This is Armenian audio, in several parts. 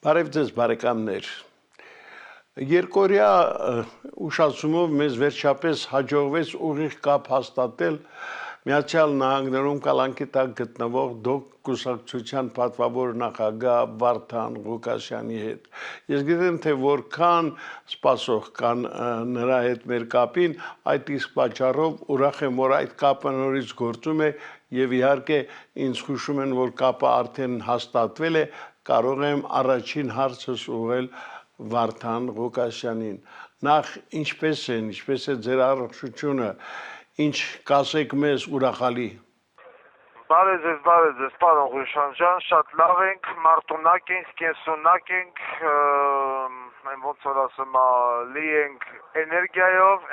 Բարև ձեզ բարեկամներ։ Երկորյա ուշացումով մեզ վերջապես հաջողվեց ուղիղ կապ հաստատել Միացյալ Նահանգներում կալանքի տակ գտնվող ԴՕԿ կուսակցության պատվավոր նախագահ Վարդան Ղուկասյանի հետ։ Ես գիտեմ, թե որքան սպասող կան նրա հետ մեր կապին, այդ իսկ պատճառով ուրախ եմ, որ այդ կապը նորից գործում է եւ իհարկե ինձ հուշում են, որ կապը արդեն հաստատվել է, կարող եմ առաջին հարցս ուղղել Վարդան Ղուկասյանին։ Նախ ինչպես է ձեր առողջությունը, ինչ կասեք մեզ ուրախալի։ Բարև ձեզ, պարոն Ղուշան ջան, շատ լավ ենք, մարտունակ ենք, կենսունակ ենք, ոնց որ ասում լի ենք էներգիայով,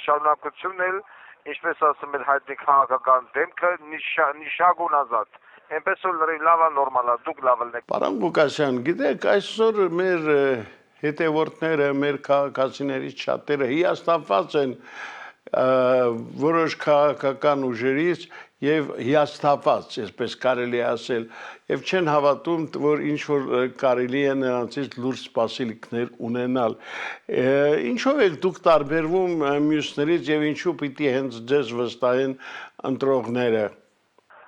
շարունակությունն էլ, ինչպես ասում են հայտնի քաղաքական դեմքը, նիշագուն ազատ։ Այնպես որ լրիվ լավա նորմալա, դուք լավն եք։ Պարոն Ղուկասյան, գիտեք, այսօր մեր հետևորդները, մեր քաղաքացիներից շատերը հիասթափված են որոշ քաղաքական ուժերից եւ հիասթափված, այսպես կարելի է ասել, եւ չեն հավատում, որ ինչ որ կարելի է նրանցից լուրջ սպասելիքներ ունենալ։ Ինչով եք դուք տարբերվում մյուսներից եւ ինչու պիտի հենց ձեզ վստահեն ընտրողները։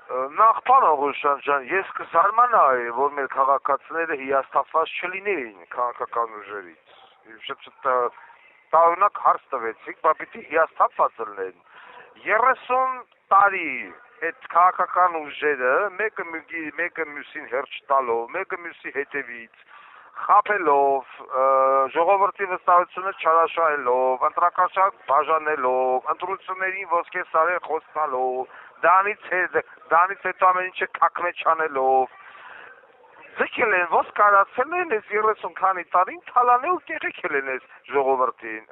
Նախ պարոն Ղուշան ջան, ես կզարմանայի, որ մեր քաղաքացիները հիասթափված չլինեին քաղաքական ուժերից։ Տարօրինակ հարց տվեցիք, բա պիտի հիասթափված լինեն։ 30 տարի այդ քաղաքական ուժերը մեկը մյուսին հերթ տալով, մեկը մյուսի հետևից, խաբելով, ժողովրդի վստահությունը չարաշահելով, ընտրակաշառք բաժանելով, ընտրություններին ոսկե սարեր խոստալով, դրանից հետո ամեն ինչը կակմեջ անելով, ձգել են, ոնց կարացել են այս 30 քանի տարին թալանել ու կեղեքել են այս ժողովրդին։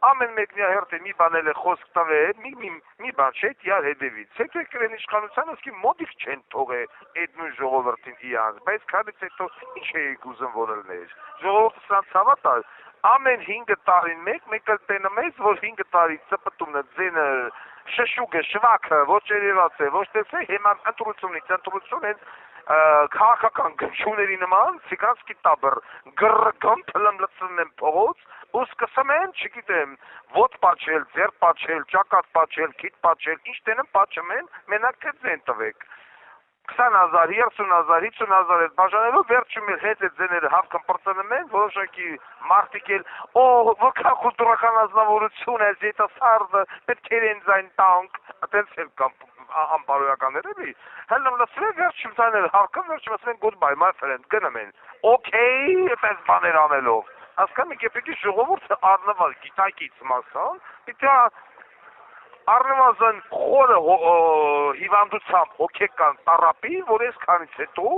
Ամեն մեկն հերթ է մի բան էլ է խոսք տվել, մի բան չէ, իար հետևից։ Հետո եկել են իշխանության, ասկի մոդիկ չեն թողել այդ նույն ժողովրդին իրանց, բայց քանից հետո ինչ էիք ուզում որ լներ։ Ժողովուրդը սրանց հավատա, ամեն 5 տարին մեկ էլ տենում ես, որ 5 տարի ծպտումն ձենը շշուկը, շվաքը, ոչ երևաց է, ոչ տեսե, հիմա ընտրությունից ընտրություն են քաղաքական գնչուների նման ցիգանսկի տաբր գրգամ փլմլցնում են փողոց ու սկսում են, չգիտեմ, ոտ պաչել, ձեր պաչել, ճակատ պաչել, քիթ պաչել, ինչ տենեմ պաչում են, մենակ թե ձեն տվեք 20,000, 30,000, 50,000 այդ բաժանելով վերջում էլ հետ այդ ձեները հավքն պրծնում են, որոշակի մարդիկ էլ, որքան կուլտուրական ազնվորություն է, երիտասարդը, պետք է իրեն ձայն տանք, այդպես էլ կամ անպարոյականներ էլի, հելնում լսում են վերջում ձայնել հավքն, վերջում ասում են goodbye, my friend, գնում են, okay, այդպես բաներ անելով, հասկանում եք, պիտի ժողովուրդը առնվազն գիտակից մասան, պիտի առնվազն խորը հիվանդությամբ հոգեկան տառապի, որ այսքանից հետո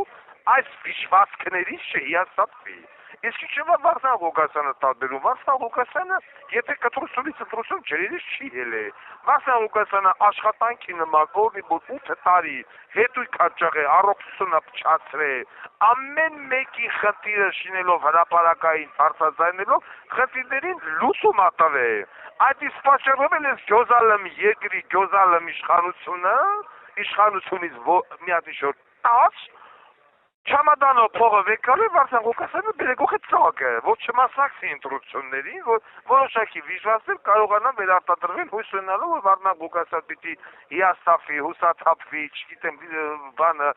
այս վիճվածքներից չհիասթափվի։ Իսկ ինչու՞ Վարդան Ղուկասյանը տարբերում, Վարդան Ղուկասյանը, եթե կտրությունից ընտրություն ջրերից չի ելել, Վարդան Ղուկասյանը աշխատանքի նման, որի որ 8 տարի հետույք հաճախ է, առողջությունը փչացրել, ամեն մեկի խնդիրը շինելով հրապարակային բարձրաձայնելով, խնդիրներին լուծում ատվել։ Այդ իսկ պատճառով էլ այս գյոզալեմ երկրի գյոզալեմ իշխանությունից մի հատ ինչ-որ տաց Չամադանով փողը վեկալը Վարդան Ղուկասյանը բերեգող է ծաղը, որ չմասնակցի ընտրություններին, որ որոշակի վիժվածներ կարողանան վերարտադրվել հույս ունենալով, որ Վարդան Ղուկասյանը պիտի հիասթափվի, հուսաթափվի, չգիտեմ, բանը,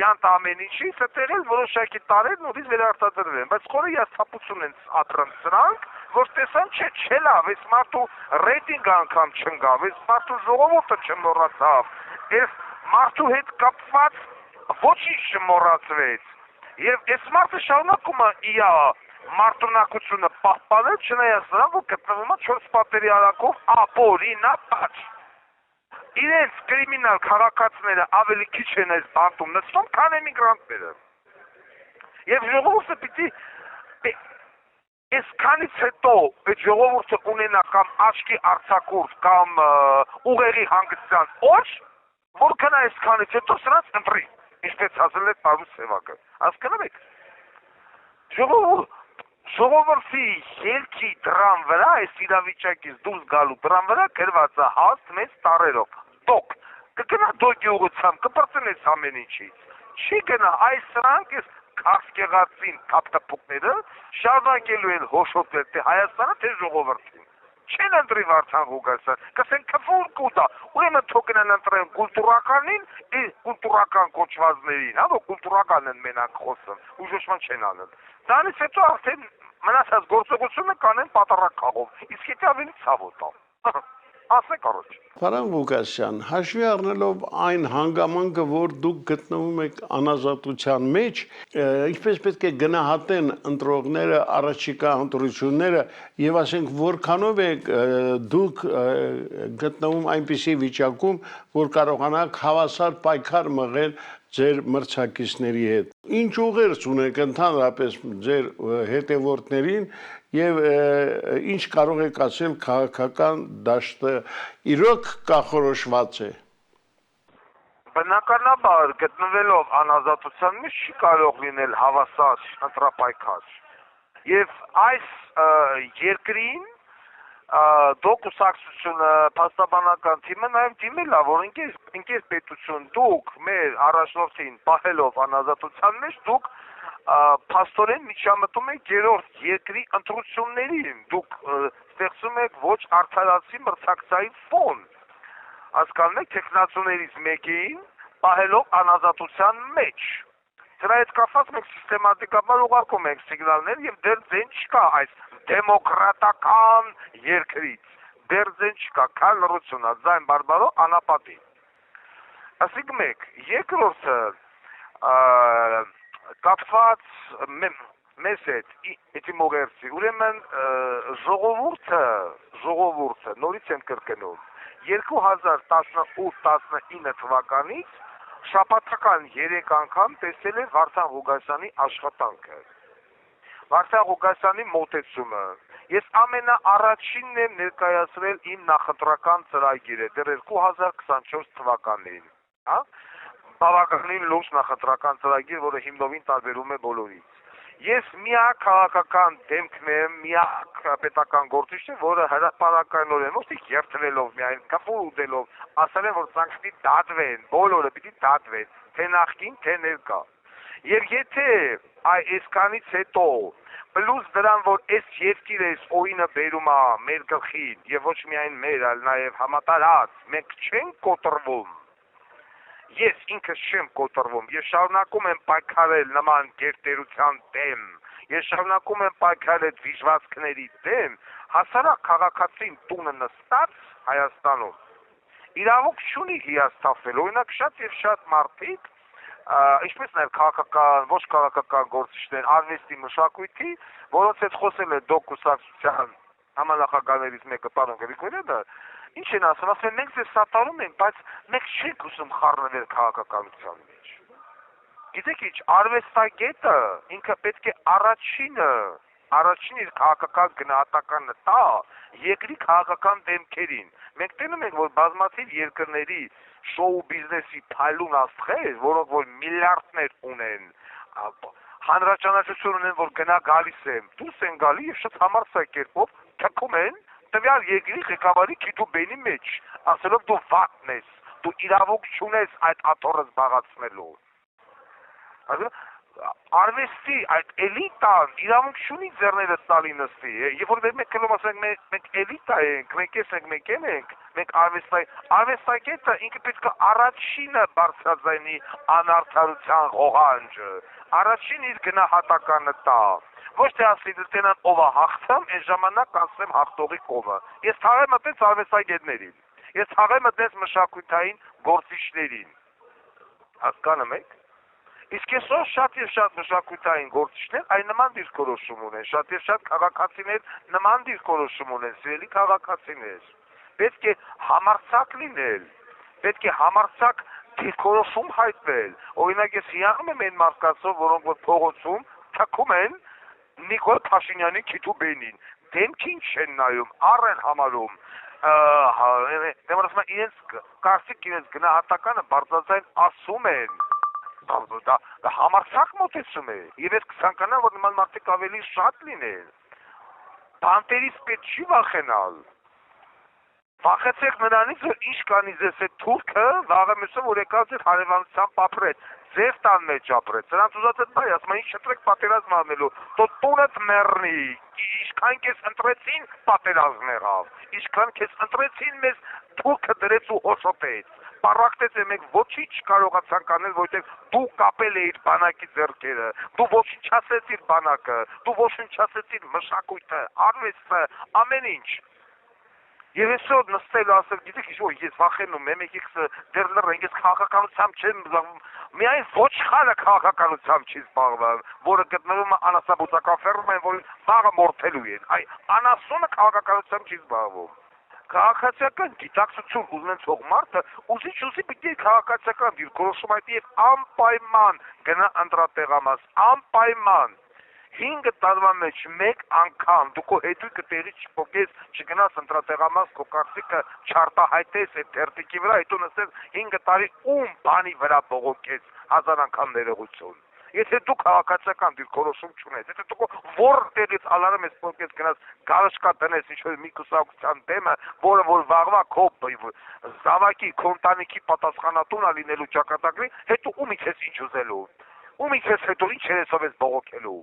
յանտ ամեն ինչից, այդտեղ էլ որոշակի տարեր նորից վերարտադրվեն, բայց խորը հիասթափություն են ապրում սրանք, որ տեսան չէ լավ, այս մարդու ռեյտինգը անգամ չընկավ, այս մարդու ժողովուրդը չմոռացավ, այս մարդու հետ կապված ոչինչ չմոռացվեց եւ այս մարդը շարունակում է իր մարտունակությունը պահպանել չնայած նրան որ գտնվում է 4 պատերի արակով ապօրինապատ իրենց կրիմինալ քաղաքացիները ավելի քիչ են այս բանտում նստում քան էմիգրանտները եւ ժողովուրդը պիտի այսքանից հետո այդ ժողովուրդը ունենա կամ աչքի արձակուրդ կամ ուղեղի հանգստյան օր որ գնա այսքանից հետո սրանց ընտրի ինչպես ասել է Պարուս Սևակը, հասկանում եք, ժողովրդի ելքի դրան վրա, այս իրավիճակից դուրս գալու դրան վրա գրված է հաստ մեծ տարերով, կգնա դոկի ուղղությամբ, կպրծնես ամեն ինչից, չի գնա այս սրանք, քաղցկեղածին թափթփուկները շարունակելու են հոշոտել թե Հայաստանը թե ժողովրդին։ Չեն ընտրի Վարդան Ղուկասյան, կսեն քֆուր կուտա, ուրեմն թողնեն ընտրեն կուլտուրականին, կուլտուրական կոչվածներին, հա, որ կուլտուրական են մենակ խոսում, ուժոշման չեն անում։ Դրանից հետո արդեն մնացած գործողությունը կանեն պատառակ խաղով, իսկ եթե ավելի ցավոտ է։ Ասեք առաջ։ Պարոն Ղուկասյան, հաշվի առնելով այն հանգամանքը, որ դուք գտնվում եք անազատության մեջ, ինչպես պետք է գնահատեն ընտրողները առաջիկա ընտրությունները եւ ասենք որքանով եք դուք գտնվում այնպիսի վիճակում, որ կարողանաք հավասար պայքար մղել ձեր մրցակիցների հետ։ Ինչ ուղերձ ունեք ընդհանրապես ձեր հետևորդներին եւ ինչ կարող եք ասել քաղաքական դաշտը իրոք կախորոշված է։ Բնականաբար գտնվելով անազատության մեջ չի կարող լինել հավասար ընտրապայքար։ Եվ այս երկրին դոկուսակցությունը փաստաբանական թիմը նաև դիմել է, որ ընկեր պետություն դուք մեր առաջնորդին պահելով անազատության մեջ դուք փաստորեն միջամտում եք երրորդ երկրի ընտրություններին, դուք ստեղծում եք ոչ արդարացի մրցակցային ֆոն, հասկանում եք տեխնացուներից մեկին պահելով անազատության մեջ։ Դրա հետ կապված մենք սիստեմատիկաբար ուղարկում ենք սիգնալներ եւ դեռ ձեն չկա այս դեմոկրատական երկրից, դեռ ձեն չկա, քան լրությունա, ձայն բարբարո անապատի։ Ասիկ մեկ, երկրորդը կապված մեզ հետ էտիմոգերցի, ուրեմն ժողովուրդը, նորից եմ կրկնում, 2018-19 թվականից շաբաթական 3 անգամ տեսել է Վարդան Ղուկասյանի աշխատանքը, Վարդան Ղուկասյանի մոտեցումը։ Ես ամենաառաջինն եմ ներկայացրել իմ նախընտրական ծրագիրը դեռ 2024 թվականին, հա? Բավականին լուրջ նախընտրական ծրագիր, որը հիմնովին տարբերում է բոլորից։ Ես միակ քաղաքական դեմքն եմ, միակ պետական գործիչն եմ, որը հրապարակայնորեն ոչ թե երթվելով միայն կապուր ուտելով, ասել են, որ սրանք պիտի դատվեն, բոլորը պիտի դատվեն, թե նախկին, թե ներկա։ Եվ եթե այսքանից հետո պլյուս դրան, որ այս երկիրը այս օրինը բերում է մեր գլխին, եւ ոչ միայն մեր, այլ նաեւ համատարած, մենք չենք կոտրվում։ Ես ինքս չեմ կոտրվում, ես շարունակում եմ պայքարել նման գերտերության դեմ, ես շարունակում եմ պայքարել դժվարությունների դեմ, հասարակ քաղաքացին տունը նստած Հայաստանում իրավունք չունի հիասթափվել, օրինակ շատ եւ շատ մարդիկ, ինչպես նաեւ քաղաքական, ոչ քաղաքական գործիչներ, արվեստի մշակույթի, որոնց հետ խոսել է դոկուսակցության համանախագահներից մեկը պարոն Գրիգորյանը, ինչ են ասում, ասում են մենք ձեզ սատարում ենք, բայց մենք չենք ուզում խառնվել քաղաքականության մեջ։ Գիտեք ինչ, արվեստագետը ինքը պետք է առաջին իր քաղաքական գնահատականը տա երկրի քաղաքական դեմքերին։ Մենք տենում ենք, որ բազմաթիվ երկրների շոու բիզնեսի փայլուն աստղեր, որոնք որ միլիարդներ ունեն, հանրաճանաչություն ունեն, որ գնա գալիս են, դուրս են գալի եւ շատ համարձակերպով թքում են տվյալ երկրի ղեկավարի քիթու բենի մեջ, ասելով դու վատն ես, դու իրավունք չունես այդ աթոռը զբաղացնելու։ Արվեստի այդ էլիտան իրավունք չունի ձեռները տալի նստի, երբ որ մենք կլում ասենք մենք էլիտա ենք, մենք ենք, մենք արվեստագետը ինքը պետք է առաջինը բարձրաձայնի անարդարության ղողանջը, առաջին իր գնահատականը տա։ Ոչ թե ասի դրտենան ով է հաղթում, այս ժամանակ ասեմ հաղթողի կողմը։ Ես թաղեմ մտեց արվեստագետներին, ես թաղեմ մտեց մշակութային գործիչներին։ Հասկանում եք։ Իսկ այսօր շատ եւ շատ մշակութային գործիչներ այն նման դիրքորոշում ունեն, շատ եւ շատ քաղաքացիներ նման դիրքորոշում ունեն, սիրելի քաղաքացիներ։ Պետք է համարձակ լինել, պետք է համարձակ դիրքորոշում հայտնել։ Օրինակ ես հիանում եմ այն մարդկանցով, որոնք որ փողոցում թքում են Նիկոլ Փաշինյանի քիթու բենին, դեմքին չեն նայում, առ են համարում, դեմոնստրացիա իրենց կարծիք իրենց գնահատականը բարձրաձայն ասում են, դա համարձակ մոտեցում է, եւ ես կցանկանամ, որ նման մարդիկ ավելի շատ լինեն, բանտերից պետք չի վախենալ, վախեցեք նրանից, որ ինչ կանի ձեզ այդ թուրքը, վաղը մյուսը, որ եկած էր հարևանությամբ ապրեց, ձեր տան մեջ ապրեց, նրանց ուզած այդ բայ, ասում են ինչ չտրեք պատերազմ անելու, թո տունդ մեռնի, ինչքան քեզ ընտրեցին պատերազմ եղավ, ինչքան քեզ ընտրեցին մեզ թուրքը դրեց ու հոսոտեց, պարակտեց է մենք ոչինչ չկարողացանք անել, որովհետև դու կապել էիր բանակի ձեռքերը, դու ոչնչացրեցիր բանակը, դու ոչնչացրեցիր մշակույթը, արվեստը, ամեն ինչ։ Եվ այսօր նստել ու ասել, գիտեք ինչ որ ես վախենում եմ, եկեք դեռ լռենք, ես քաղաքականությամբ չեմ զբաղվում, միայն ոչխարը քաղաքականությամբ չի զբաղվում, որը գտնվում է անասնաբուծական ֆերմայում, որին վաղը մորթելու են, այ անասունը քաղաքականությամբ չի զբաղվում։ Քաղաքացիական գիտակցություն ունեցող մարդը ուզի պիտի քաղաքացիական դիրքորոշում այդ եւ անպայման գնա ընտրատեղամաս, անպայման 5 տարվա մեջ մեկ անգամ դու քո հետույքը տեղի չփոխես, չգնաս ընտրատեղամաս, քո կարծիքը չարտահայտես այդ թերթիկի վրա, հետո նստես 5 տարի ում բանի վրա բողոքես 1000 անգամ ներողություն։ Եթե դու քաղաքացիական դիրքորոշում չունես, եթե դու որտեղից ալարում ես փոխես գնաս գարաշկա դնես ինչ-որ մի կուսակցության դեմը, որը որ վաղվա քո զավակի, քո ընտանիքի պատասխանատուն է լինելու ճակատագրի, հետո ումից ես ինչ ուզելու, ումից ես հետո ինչ երեսով ես բողոքելու։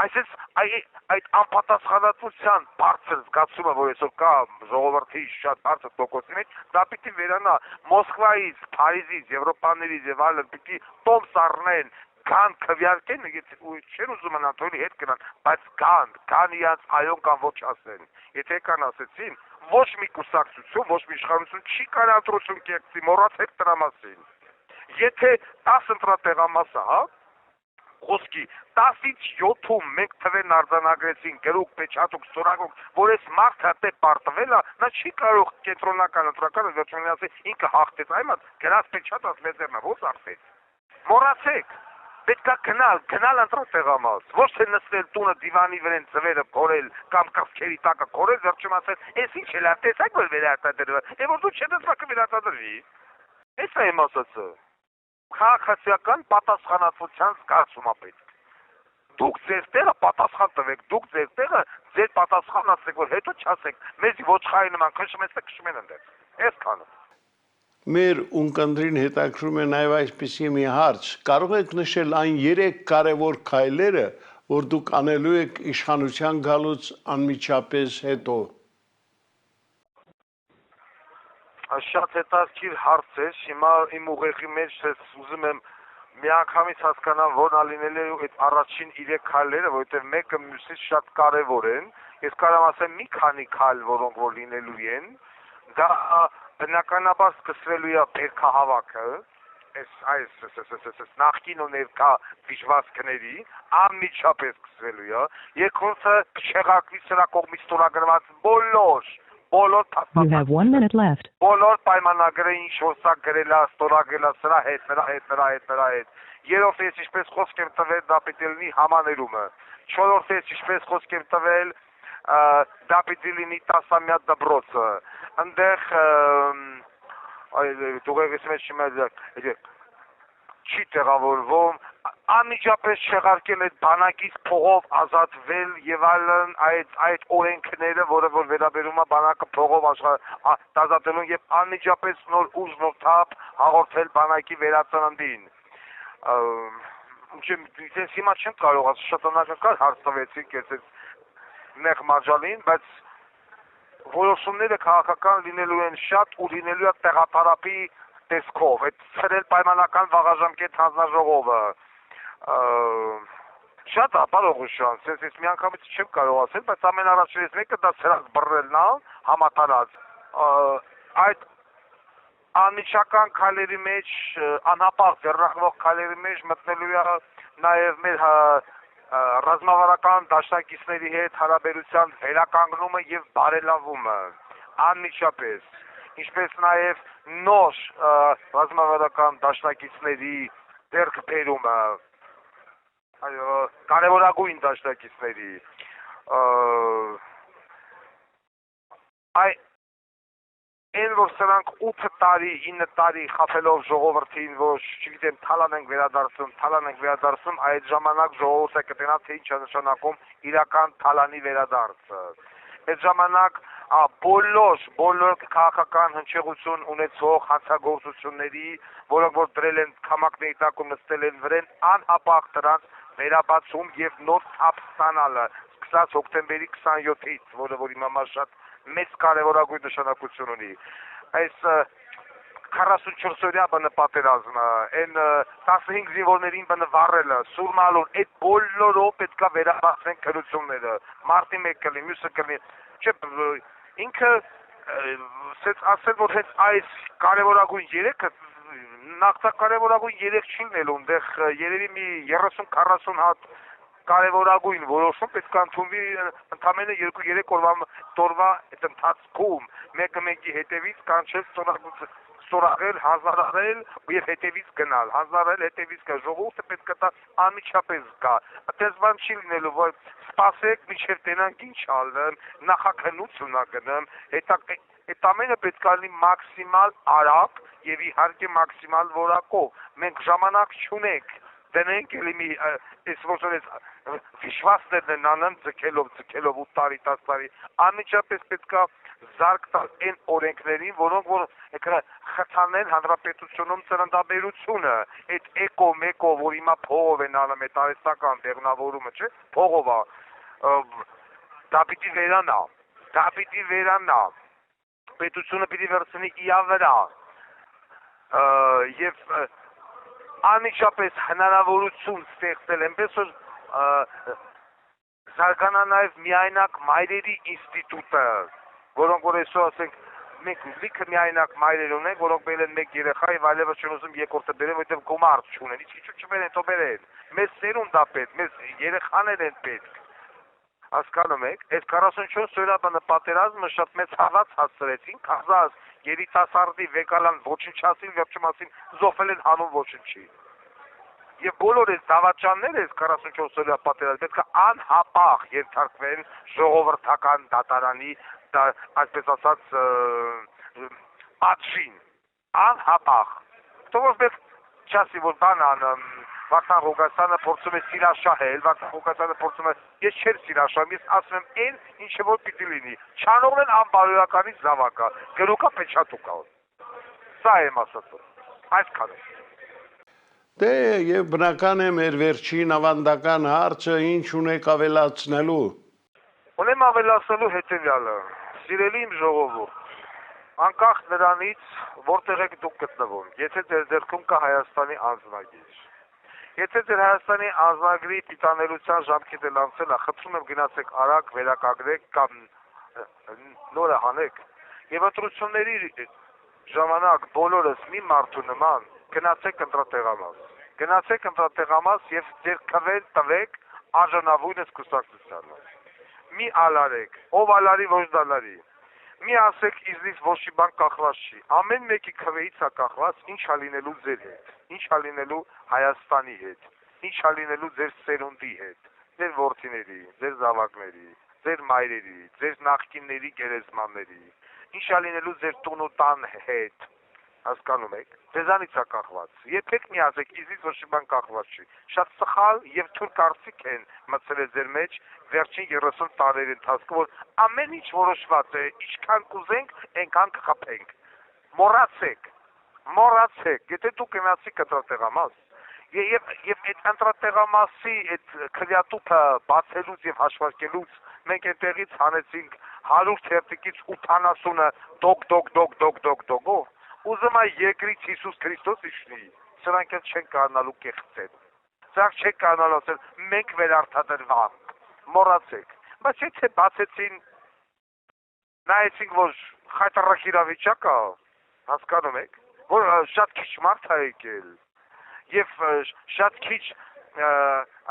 Այսպես այդ անպատասխանատվության բարձր զգացումը, որ այսօր կա ժողովրդի շատ բարձր տոկոսի մեջ, դա պիտի վերանա Մոսկվայից, Փարիզից, Եվրոպաներից եւ այլն պիտի տոմս առնեն, կան քվյարկեն, չեն ուզում Անատոլի հետ գնան, բայց կան իրանց այոն կամ ոչ ասեն։ Եթե կան ասեցին, ոչ մի կուսակցություն, ոչ մի իշխանություն չի կարող ընտրություն կերտի, մոռացեք դրա մասին։ Եթե 10 ընտրատեղամասը, հա, խոսքի 10-ից 7-ում մենք թվերն արձանագրեցին, գրուկ, պեչատուկ, ստորագրուկ, որ այս մարդը դե պարտվել է, նա չի կարող կենտրոնական ընտրականը վերջնական ասել, ինքը հաղթեց, այմատ գրած պեչատած մեզերնա, ո՞ց արթեց։ Մոռացեք, պետք է գնալ ընտրատեղամաս, ոչ թե նստել տունը դիվանի վրան ծվերը կորել կամ կրծքերի տակը կորել, վերջում ասել, «Էս ինչ է լավ, տեսակ որ վերարտադրվել, է որ դու չդեսվա կվերարտադրվի»։ Էս է իմ ասածը։ Քաղաքացիական պատասխանատվության զգացում է պետք։ Դուք ձեր տեղը պատասխան տվեք, դուք ձեր տեղը ձեր պատասխան ասեք, որ հետո չասեք, մեզ ոչխարի նման քշում են ընդեր։ Այսքանը։ Մեր ունկնդրին հետաքրում է նաև այսպիսի մի հարց. կարող եք նշել այն 3 կարևոր քայլերը, որ դուք անելու եք իշխանության գալուց անմիջապես հետո։ Շատ հետաքրքիր հարց է, հիմա իմ ուղեղի մեջ ուզում եմ միանգամից հասկանամ, որն է լինելու այդ առաջին 3 քայլերը, որովհետև մեկը մյուսից շատ կարևոր են։ Ես կարող ասեմ մի քանի քայլ, որոնք որ լինելու են, դա բնականաբար սկսվելու է բերքահավաքը, այս նախկին ու ներկա դժվարությունների անմիջապես սկսվելու է։ Երկրորդը չեղարկվի սրա կողմից ստորագրված բոլոր You have 1 minute left. Բոլոր պայմանագրերը ինչ որ սա գրել է, ստորագրել է սրա հետ։ Երրորդը ես ինչպես խոսք եմ տվել, դա պիտի լինի համաներումը։ Չորրորդը ես ինչպես խոսք եմ տվել, դա պիտի լինի 10-ամյա դպրոցը։ Այնտեղ դուղեղիս մեջ չի տեղավորվում, անմիջապես չեղարկել այդ բանակից փողով ազատվել եւ այլն այդ օրենքները, որը որ վերաբերում է բանակը փողով ազատելուն եւ անմիջապես նոր ուժ նոր թափ հաղորդել բանակի վերածննդին։ Ես հիմա չեմ կարող ասել, շատ անակնկալ հարց տվեցիք այս նեղ մաջալին, բայց որոշումները քաղաքական լինելու են շատ ու լինելու է տեղատարապի տեսքով, այդ ծրել պայմանական վաղաժամկետ հանձնաժողովը, շատ ապարողուշան, ես միանգամից չեմ կարող ասել, բայց ամենառաջերից մեկը դա սրած բռնելն է, համատարած, այդ անմիջական քայլերի մեջ, անհապաղ ձեռնարկվող քայլերի մեջ մտնելու է նաև մեր ռազմավարական դաշնակիցների հետ հարաբերության վերականգնումը եւ բարելավումը, անմիջապես, ինչպես նաև նոր ռազմավարական դաշնակիցների ձեռք բերումը, կարևորագույն դաշնակիցների, այն որ սրանք 8 տարի, 9 տարի խաբելով ժողովրդին, որ չգիտեմ, թալան ենք վերադարձում, այդ ժամանակ ժողովուրդը կտենա, թե ինչ է նշանակում իրական թալանի վերադարձը։ Այդ ժամանակ բոլոր քաղաքական հնչեղություն ունեցող հանցագործությունների, որոնք որ դրել են քամակների տակ ու նստել են վրան, անհապաղ դրանց վերաբացում եւ նոր թափ ստանալը սկսած հոկտեմբերի 27-ից, որը որ իմ համար շատ մեծ կարևորագույն նշանակություն ունի։ Այս 44-օրյա բնապատերազմը, այն 15 զինվորներին բնվառելը, Սուրմալուն, այդ բոլորով պետքա վերաբացվեն քննությունները։ Մարտի 1 կլինի, մյուսը կլինի։ Չէ, ինքը ասել որ հենց այս կարևորագույն երեքը նախտակարևորագույն երեք չի լինելու, այնտեղ երևի մի 30-40 հատ կարևորագույն որոշում պետք է ընդունվի ընդամենը 2-3 օրվա այդ ընթացքում մեկը մեկի հետևից կանչել ստորագրել, հանձնարարել եւ հետևից գնալ, հանձնարարել հետևից գա, ժողովուրդը պետք է դա անմիջապես գա։ Այդպես բան չի լինելու, որ սպասեք մինչև տենանք ինչ ալնեմ, նախաքննություն ակնեմ, այդ ամենը պետք է լինի մաքսիմալ արագ եւ իհարկե մաքսիմալ որակով։ Մենք ժամանակ չունենք դնենք էլի մի այս ոսորես վիշվասներն են անում ձգելով 8 տարի 10 տարի անմիջապես պետքա զարգ տալ այն օրենքներին, որոնք որ խթանեն հանրապետությունում ծննդաբերությունը, այդ էկո, որ հիմա փողով են անում, այդ արհեստական բեղնավորումը, չէ, փողով է, դա պիտի վերանա, պետությունը պիտի վերցնի իր վրա, եւ անմիջապես հնարավորություն ստեղծել, այնպես որ զարգանա նաեւ միայնակ մայրերի ինստիտուտը, որոնք որ այսօր ասենք մենք լիքը միայնակ մայրեր ունենք, որոնք բերել են մեկ երեխա եւ այլևս չեն ուզում երկրորդը բերել, որովհետեւ գումար չունեն, ինչի՞ չբերեն, թող բերեն։ Մեզ սերունդ է պետք, մեզ երեխաներ են պետք։ Հասկանում եք, այս 44 օրյա բնապատերազմը շատ մեծ հավաց հասցրեցին, քազած երիտասարդի վեկալան ոչնչացին, վերջում ասին զոհվել են հանուն ոչնչի։ Եվ բոլոր այս դավաճանները այս 44 օրյա պատերազմը պետք է անհապաղ ենթարկվեն ժողովրդական դատարանի, այսպես ասած, աջին, անհապաղ։ Թող որ չասի, որ բանան Վարդան Ղուկասյանը փորձում է սիրաշահել, Վարդան Ղուկասյանը փորձում է, ես չեմ սիրաշահում, ես ասում եմ այն, ինչը որ պիտի լինի։ Չանողն անբարոյականից զավակա, գրուկա պեչատուկա։ Սա եմ ասացել, այսքան է։ Դե եւ բնական է մեր վերջին ավանդական հարցը ինչ ունեք ավելացնելու։ Ունեմ ավելացնելու հետևյալը, սիրելի իմ ժողովուրդ, անկախ նրանից, որտեղ եք դուք գտնվում, եթե ձեր ձեռքում կա Հայաստանի անձնագիր, եթե ձեր Հայաստանի անձնագրի պիտանելության ժամկետը լանցել է, խնդրում եմ գնացեք արագ վերականգնեք կամ նորը հանեք եւ ընտրությունների ժամանակ բոլորս մի մարդու նման գնացեք ընտրատեղամաս եւ ձեր քվեն տվեք արժանավույնս կուսակցությանը։ Մի ալարեք, ով ալարի ոչ դալարի։ Մի ասեք իզնից ոչ մի բան կախված չի։ Ամեն մեկի քվեից է կախված ինչ ա լինելու ձեր հետ, ինչ ա լինելու Հայաստանի հետ, ինչ ա լինելու ձեր սերունդի հետ, ձեր որդիների, ձեր զավակների, ձեր մայրերի, ձեր նախկինների գերեզմանների, ինչ ա լինելու ձեր տուն ու տան հետ։ Հասկանում եք, ձեզանից է կախված։ Երբեք մի ասեք իզնից ոչ մի բան կախված չի։ Շատ սխալ եւ թույլ կարծիք են մտցրել ձեր մեջ վերջին 30 տարիների ընթացքում, որ ամեն ինչ որոշված է, ինչքան կուզենք, այնքան կխփենք։ Մոռացեք, եթե դուք գնացիք ընտրատեղամաս, եւ այդ ընտրատեղամասի այդ քվեատուփը բացելուց եւ հաշվարկելուց մենք այդտեղից հանեցինք 100 թերթիկից 80-ը դոգ, ուզում է երկրից Հիսուս Քրիստոս իջնի, սրանք էլ չեն կարողանալու կեղծել, սրանք չեն կարողանալու ասել, մենք վերարտադրվանք, մոռացեք, բայց եթե բացեցին, նայեցինք, որ խայտառակ իրավիճակ է, հասկանում եք, որ շատ քիչ մարդ է եկել, եւ շատ քիչ,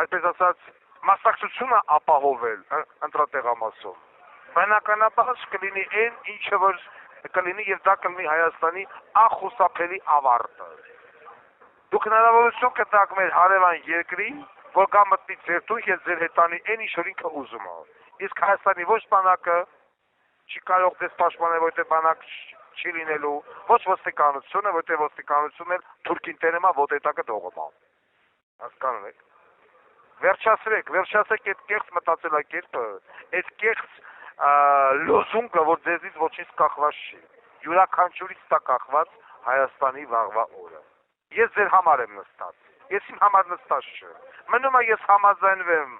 այսպես ասած, մասնակցությունը ապահովել ընտրատեղամասում, բնականաբար կլինի այն, ինչը որ կլինի եւ դա կլինի Հայաստանի անխուսափելի ավարտը։ Դուք հնարավորություն կտաք մեր հարևան երկրին, որ գա մտնի ձեր տուն եւ ձեր հետանի այն ինչ որ ինքը ուզում է։ Իսկ Հայաստանի ոչ բանակը չի կարող դες պաշտպանել, որտեղ բանակ չի լինելու, ոչ ոստիկանությունը, որտեղ ոստիկանությունն էլ թուրքին տերում է, ոդետակը դողում է։ Հասկանում եք։ Վերջացրեք այդ կեղծ մտածելակերպը, այդ կեղծ լոզունգը, որ ձեզից ոչինչ կախված չի։ Յուրաքանչյուրից տա կախված Հայաստանի վաղվա օրը։ Ես ձեր համար եմ նստած։ Ես իմ համար նստած չեմ։ Մնում է ես համաձայնվեմ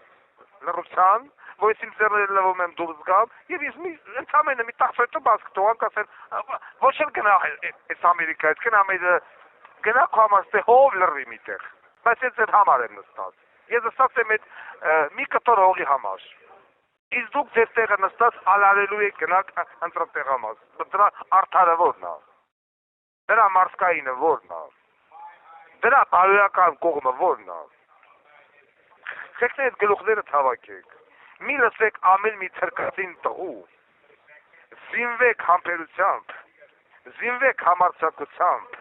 լռության, որ իմ ձեռները լվում եմ դուրս գամ, եւ ես ընդամենը մի տախտը բաց կտողանք ասել, ոչ էլ գնա այս Ամերիկայից, գնա քո համար հով լռի միտեղ։ Բայց ես ձեր համար եմ նստած։ Ես նստած եմ այդ մի կտոր հողի համար։ Իսկ դուք ձեր տեղը նստած ալարելու եք գնաք ընտրատեղամաս։ Դրա արդարը ո՞րն է։ Դրա մարզկայինը ո՞րն է։ Դրա բարոյական կողմը ո՞րն է։ Խեղճ այդ գլուխները թավակեք։ Մի լսեք ամեն մի թրկածին տղու։ Զինվեք համբերությամբ, զինվեք համարձակությամբ,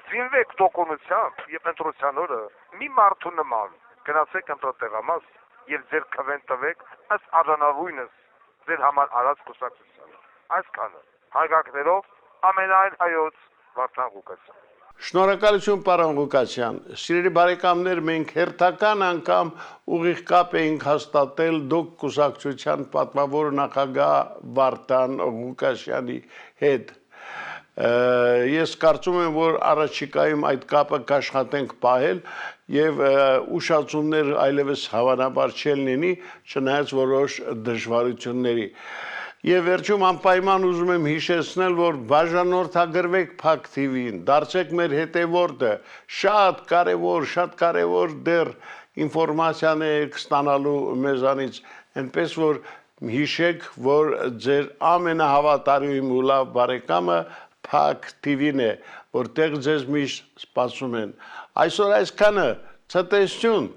զինվեք տոկունությամբ եւ ընտրության օրը մի մարդու նման գնացեք ընտրատեղամաս եւ ձեր քվեն տվեք ըստ արժանավույնս ձեր համար արած կուսակցությանը։ Այսքանը հայկակներով ամենայն հայոց Վարդան Ղուկասյան։ Շնորհակալություն պարոն Ղուկասյան։ Սիրելի բարեկամներ, մենք հերթական անգամ ուղիղ կապ էինք հաստատել դուք կուսակցության պատվավոր նախագահ Վարդան Ղուկասյանի հետ։ Ես կարծում եմ, որ առաջիկայում այդ կապը կաշխատենք պահել եւ ուշացումներ այլևս հավանաբար չեն լինի, չնայած որոշ դժվարությունների։ Եվ վերջում անպայման ուզում եմ հիշեցնել, որ բաժանորդագրվեք Փակ TV-ին, դարձեք մեր հետևորդը, շատ կարևոր դեռ ինֆորմացիաներ կստանալու մեզանից, այնպես որ հիշեք, որ ձեր ամենահավատարիմ ու լավ բարեկամը Փակ TV-ն է, որտեղ ձեզ միշտ սպասում են։ Այսօր այսքանը, ցտեսություն։